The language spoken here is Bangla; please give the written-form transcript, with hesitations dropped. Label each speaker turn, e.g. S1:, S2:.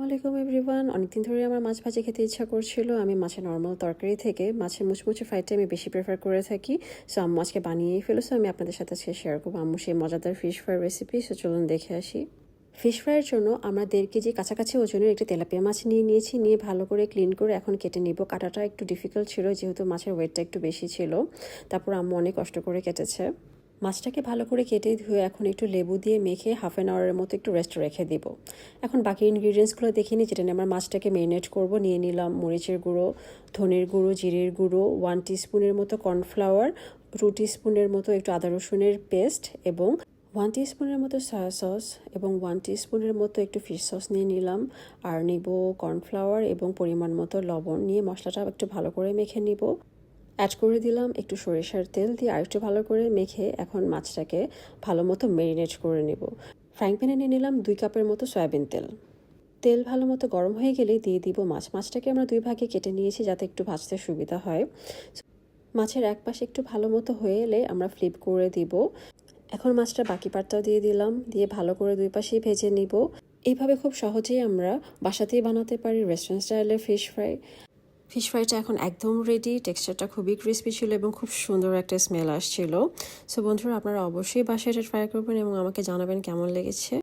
S1: আলাইকুম এভরিওয়ান। অনেকদিন ধরে আমার মাছ ভাজি খেতে ইচ্ছা করছিল। আমি মাছের নর্মাল তরকারি থেকে মাছের মুচমুচে ফ্রাইটা আমি বেশি প্রেফার করে থাকি। সো আম্মু আজকে বানিয়েই ফেলেছো, আমি আপনাদের সাথে আজকে শেয়ার করবো আম্মু সেই মজাদার ফিশ ফ্রাই রেসিপি। সো চলুন দেখে আসি। ফিশ ফ্রাইয়ের জন্য আমরা 1.5 কেজি কাছাকাছি ওজনের একটি তেলাপিয়া মাছ নিয়েছি। নিয়ে ভালো করে ক্লিন করে এখন কেটে নিব। কাটাটা একটু ডিফিকাল্ট ছিল যেহেতু মাছের ওয়েটটা একটু বেশি ছিল। তারপর আম্মু অনেক কষ্ট করে কেটেছে। মাছটাকে ভালো করে কেটে ধুয়ে এখন একটু লেবু দিয়ে মেখে হাফ অ্যান আওয়ারের মতো একটু রেস্ট রেখে দিব। এখন বাকি ইনগ্রিডিয়েন্টসগুলো দেখে নিই, যেটা নিয়ে আমরা মাছটাকে মেরিনেট করব। নিয়ে নিলাম মরিচের গুঁড়ো, ধনের গুঁড়ো, জিরের গুঁড়ো, 1 টিস্পুনের মতো কর্নফ্লাওয়ার, 2 টিস্পুনের মতো একটু আদা রসুনের পেস্ট এবং 1 টিস্পুনের মতো সয়া সস এবং 1 টিস্পুনের মতো একটু ফিশ সস নিয়ে নিলাম। আর নিব কর্নফ্লাওয়ার এবং পরিমাণ মতো লবণ। নিয়ে মশলাটা একটু ভালো করে মেখে নিব। অ্যাড করে দিলাম একটু সরিষার তেল, দিয়ে আরেকটু ভালো করে মেখে এখন মাছটাকে ভালো মতো মেরিনেট করে নেব। ফ্রাইং প্যানে নিয়ে নিলাম 2 কাপের মতো সয়াবিন তেল। তেল ভালো মতো গরম হয়ে গেলে দিয়ে দিব মাছটাকে আমরা 2 ভাগে কেটে নিয়েছি যাতে একটু ভাজতে সুবিধা হয়। মাছের এক পাশে একটু ভালো মতো হয়ে এলে আমরা ফ্লিপ করে দিব। এখন মাছটা বাকি পার্টটাও দিয়ে দিলাম, দিয়ে ভালো করে 2 পাশেই ভেজে নিব। এইভাবে খুব সহজেই আমরা বাসাতেই বানাতে পারি রেস্টুরেন্ট স্টাইলের ফিশ ফ্রাই। ফিশ ফ্রাইটা এখন একদম রেডি। টেক্সচারটা খুবই ক্রিস্পি ছিল এবং খুব সুন্দর একটা স্মেল আসছিল। সো বন্ধুরা, আপনারা অবশ্যই বাসায় এটা ট্রাই করবেন এবং আমাকে জানাবেন কেমন লেগেছে।